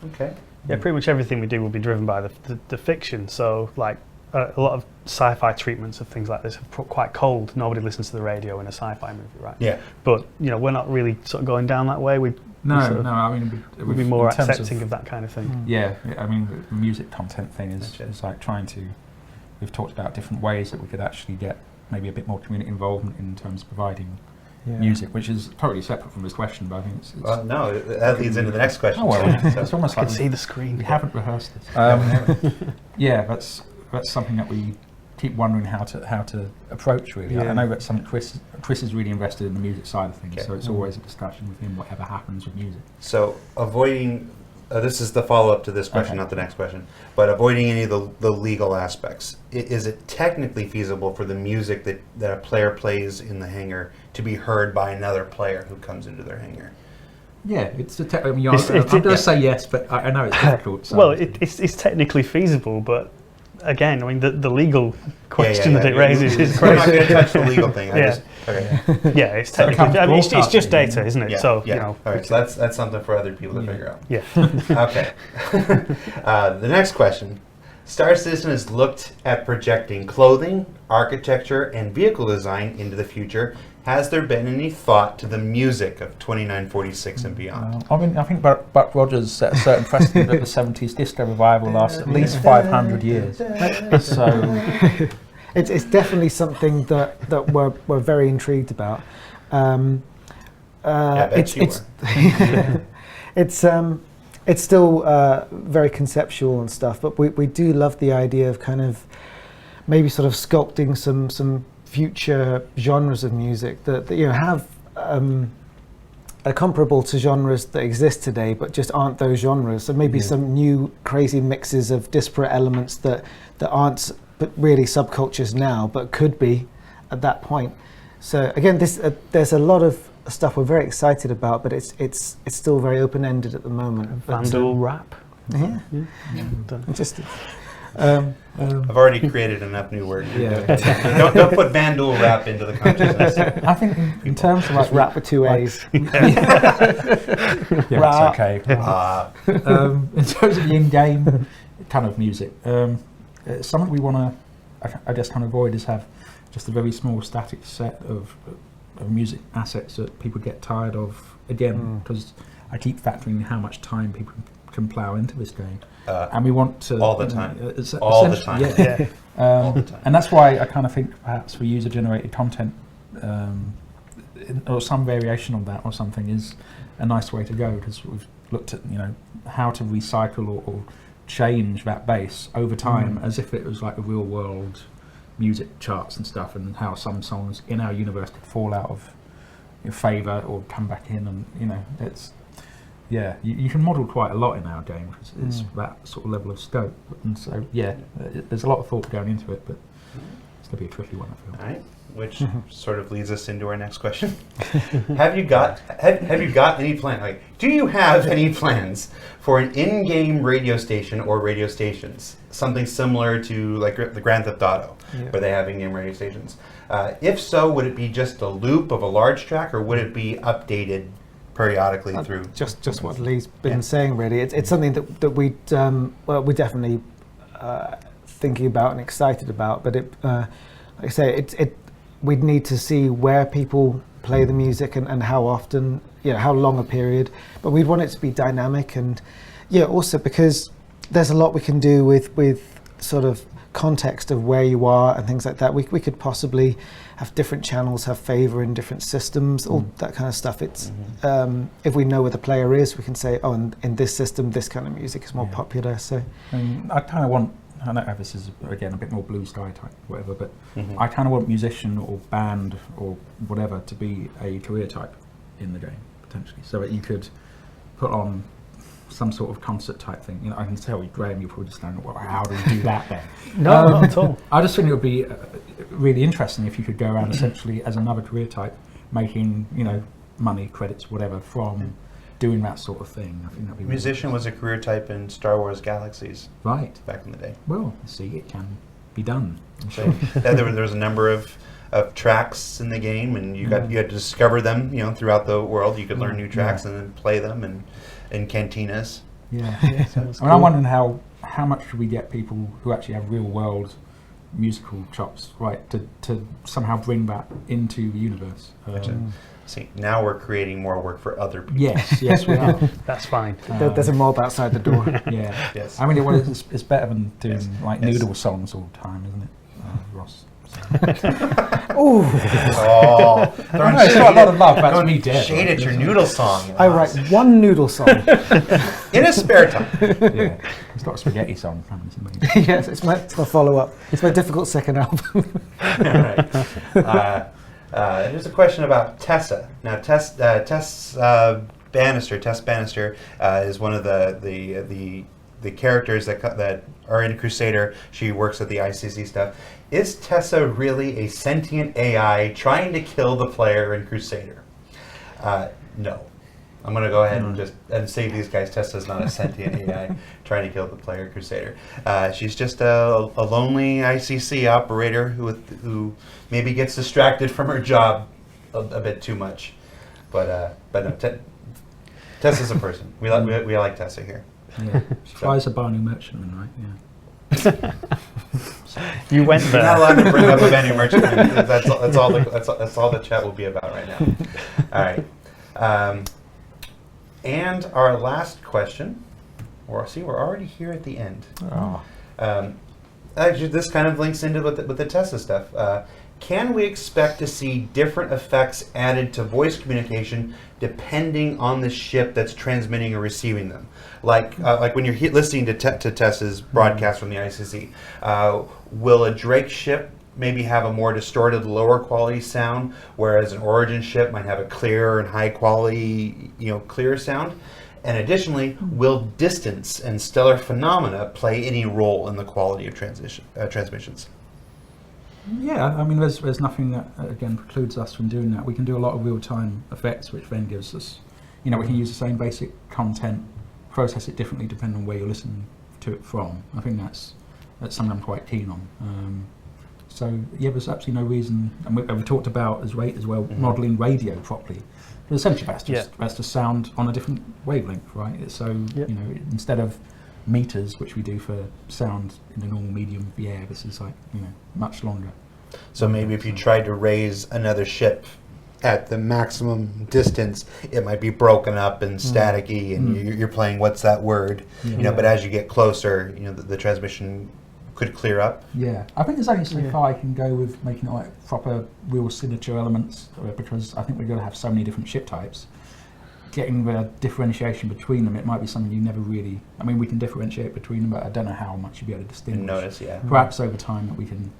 Okay. Yeah, pretty much everything we do will be driven by the fiction. So, like, a lot of sci-fi treatments of things like this are quite cold. Nobody listens to the radio in a sci-fi movie, right? Yeah. But, we're not really sort of going down that way. I mean, we'd be more accepting of that kind of thing. Yeah, I mean, the music content thing is like trying to. We've talked about different ways that we could actually get maybe a bit more community involvement in terms of providing music, which is totally separate from this question, but I think it's Well, no, that leads into the next question. oh well, So- it's almost I like can see the screen. we haven't rehearsed this. Yeah, that's something that we keep wondering how to approach. Really, I know that Chris is really invested in the music side of things, so it's always a discussion with him whatever happens with music. So avoiding, this is the follow-up to this question, not the next question, but avoiding any of the legal aspects. Is it technically feasible for the music that a player plays in the hangar to be heard by another player who comes into their hangar? Yeah, I'm going to say yes, but I know it's difficult. So Well, it's technically feasible, but again, I mean, the legal question that it raises is We're not crazy. going to touch the legal thing. Yeah. Okay. It's technically, I mean, it's just data, isn't it? Yeah, So, yeah. All right, so that's something for other people to figure out. Yeah. Okay. The next question. Star Citizen has looked at projecting clothing, architecture, and vehicle design into the future. Has there been any thought to the music of 2946 and beyond? I mean, I think Buck Rogers set a certain precedent that the 70s disco revival lasts at least 500 years. So It's definitely something that we're very intrigued about. I bet you It's still very conceptual and stuff, but we do love the idea of kind of maybe sort of sculpting some future genres of music that have are comparable to genres that exist today, but just aren't those genres. So maybe some new crazy mixes of disparate elements that aren't but really subcultures now, but could be at that point. So again, there's a lot of stuff we're very excited about, but it's still very open-ended at the moment. Vandal rap. Yeah. Just. I've already created enough new words. Yeah. Don't put Vandal rap into the consciousness. I think in terms of Like rap with two A's. yeah, Rap. it's okay. In terms of the in-game kind of music, something we want to, I guess, kind of avoid is have just a very small static set of music assets that people get tired of. Again, because I keep factoring how much time people can plow into this game, and we want to all the time. All the time. Yeah. All the time. And that's why I kind of think perhaps for user-generated content, or some variation of that or something is a nice way to go, because we've looked at how to recycle or change that base over time as if it was like a real world music charts and stuff, and how some songs in our universe could fall out of favour or come back in, and yeah, you can model quite a lot in our game. It's that sort of level of scope, and so yeah, there's a lot of thought going into it, but it's gonna be a tricky one, I feel. All right, which sort of leads us into our next question. Have you got any plan? Like, do you have any plans for an in-game radio station or radio stations? Something similar to like the Grand Theft Auto, where they have in-game radio stations. If so, would it be just a loop of a large track, or would it be updated periodically through? Just what Lee's been saying, really. It's something that we're definitely thinking about and excited about. But like I say, we'd need to see where people play the music and how often, how long a period. But we'd want it to be dynamic, and also because there's a lot we can do with sort of context of where you are and things like that. We could possibly have different channels have favor in different systems, all that kind of stuff. It's if we know where the player is, we can say, oh, in this system, this kind of music is more popular. So I kind of want, I know this is again a bit more blue sky type, whatever, but I kind of want musician or band or whatever to be a career type in the game potentially, so that you could put on some sort of concert type thing. I can tell you, Graham, you're probably just going, well, how do we do that then? No, not at all. I just think it would be really interesting if you could go around essentially as another career type, making money, credits, whatever, from doing that sort of thing. I think that'd be Musician was a career type in Star Wars Galaxies right back in the day. Well, see, it can be done. So there was a number of tracks in the game, and you had to discover them throughout the world. You could learn new tracks and then play them in cantinas. Yeah. Sounds I mean, I'm wondering how much should we get people who actually have real world musical chops, right, to somehow bring that into the universe. See, now we're creating more work for other people. Yes, we are. That's fine. there's a mob outside the door. Yeah. Yes. I mean, it's better than doing noodle songs all the time, isn't it, Ross? Ooh. Oh, No, it's not a lot of love. That's me dead. Shade at your noodle song. I write one noodle song. In his spare time. Yeah, it's not a spaghetti song. It's amazing. Yes, it's my follow-up. It's my difficult second album. All right. Here's a question about Tessa. Now, Tess Bannister is one of the characters that are in Crusader. She works at the ICC stuff. Is Tessa really a sentient AI trying to kill the player in Crusader? No. I'm going to go ahead and save these guys. Tessa's not a sentient AI trying to kill the player in Crusader. She's just a lonely ICC operator who maybe gets distracted from her job a bit too much. But no, Tessa's a person. We like Tessa here. Yeah, she flies a Barney Merchantman, right? Yeah. You went You're not there. allowed to bring up a Barney Merchantman. That's all the chat will be about right now. All right. And our last question. We're already here at the end. Oh. Actually, this kind of links into with the Tessa stuff. Can we expect to see different effects added to voice communication depending on the ship that's transmitting or receiving them? Like when you're listening to Tessa's broadcast from the ICC, will a Drake ship maybe have a more distorted, lower quality sound, whereas an Origin ship might have a clearer and high quality, clear sound? And additionally, will distance and stellar phenomena play any role in the quality of transmissions? Yeah, I mean, there's nothing that again precludes us from doing that. We can do a lot of real-time effects, which then gives us, we can use the same basic content, process it differently depending on where you're listening to it from. I think that's something I'm quite keen on. So yeah, there's absolutely no reason, and we talked about as well modelling radio properly. But essentially, that's just sound on a different wavelength, right? So instead of meters, which we do for sound in the normal medium of the air, this is like much longer. So maybe if you tried to raise another ship at the maximum distance, it might be broken up and staticky, and you're playing what's that word, But as you get closer, the transmission could clear up. Yeah, I think there's only so far I can go with making it like proper real signature elements, because I think we're going to have so many different ship types. Getting the differentiation between them, it might be something you never really. I mean, we can differentiate between them, but I don't know how much you'd be able to distinguish. Notice, yeah. Perhaps over time that we can,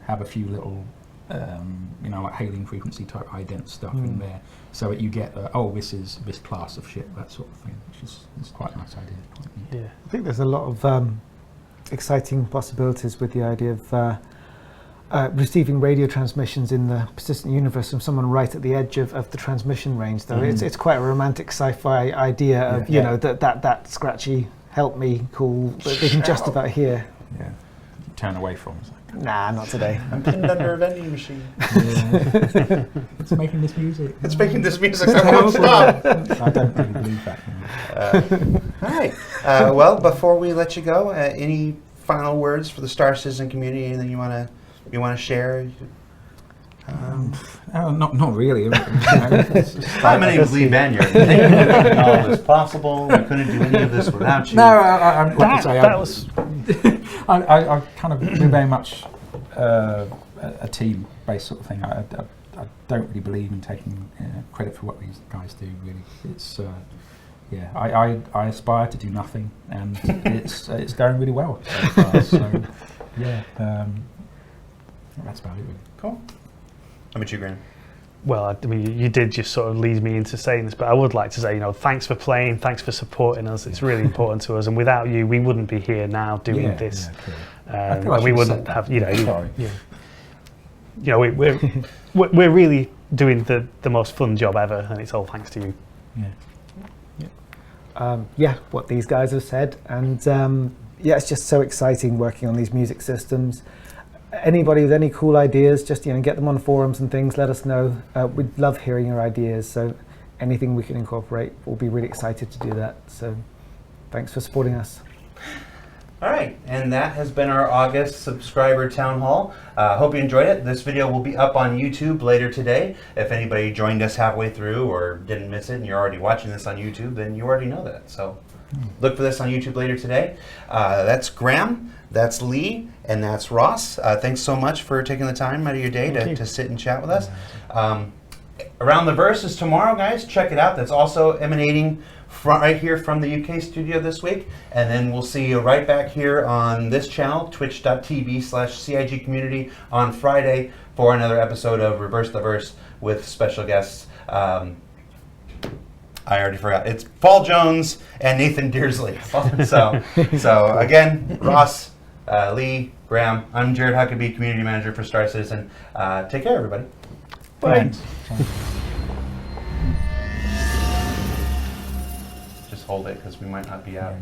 have a few little like hailing frequency type ident stuff in there, so that you get this is this class of ship, that sort of thing, which is quite a nice idea. Quite neat. Yeah. I think there's a lot of exciting possibilities with the idea of receiving radio transmissions in the persistent universe from someone right at the edge of the transmission range. Though it's quite a romantic sci-fi idea of you know that scratchy help me call that they can just about hear. Yeah, turn away from. Nah, not today. I'm pinned under a vending machine. It's making this music. It's making this music. I won't stop. I don't really believe that. All right. Well, before we let you go, any final words for the Star Citizen community? Anything you want to share? Not really. Hi, my name is Lee Banyard. Thank you for making all of this possible. We couldn't do any of this without you. No, I like to say, That was I kind of do very much a team-based sort of thing. I don't really believe in taking credit for what these guys do. Really, it's I aspire to do nothing, and it's going really well so far. So that's about it. Really. Cool. How about you, Graham? Well, I mean, you did just sort of lead me into saying this, but I would like to say, thanks for playing, thanks for supporting us. It's really important to us, and without you, we wouldn't be here now doing this. Yeah, And we wouldn't have, we're really doing the most fun job ever, and it's all thanks to you. What these guys have said, and it's just so exciting working on these music systems. Anybody with any cool ideas, just get them on forums and things. Let us know. We'd love hearing your ideas. So anything we can incorporate, we'll be really excited to do that. So thanks for supporting us. All right, and that has been our August subscriber town hall. Hope you enjoyed it. This video will be up on YouTube later today. If anybody joined us halfway through or didn't miss it and you're already watching this on YouTube, then you already know that. So look for this on YouTube later today. That's Graham, that's Lee, and that's Ross. Thanks so much for taking the time out of your day to sit and chat with us. Around the Verse is tomorrow, guys. Check it out. That's also emanating right here from the UK studio this week. And then we'll see you right back here on this channel, twitch.tv/CIG community on Friday for another episode of Reverse the Verse with special guests. I already forgot. It's Paul Jones and Nathan Dearsley. So again, Ross, Lee, Graham, I'm Jared Huckabee, Community Manager for Star Citizen. Take care, everybody. Bye. Just hold it because we might not be out.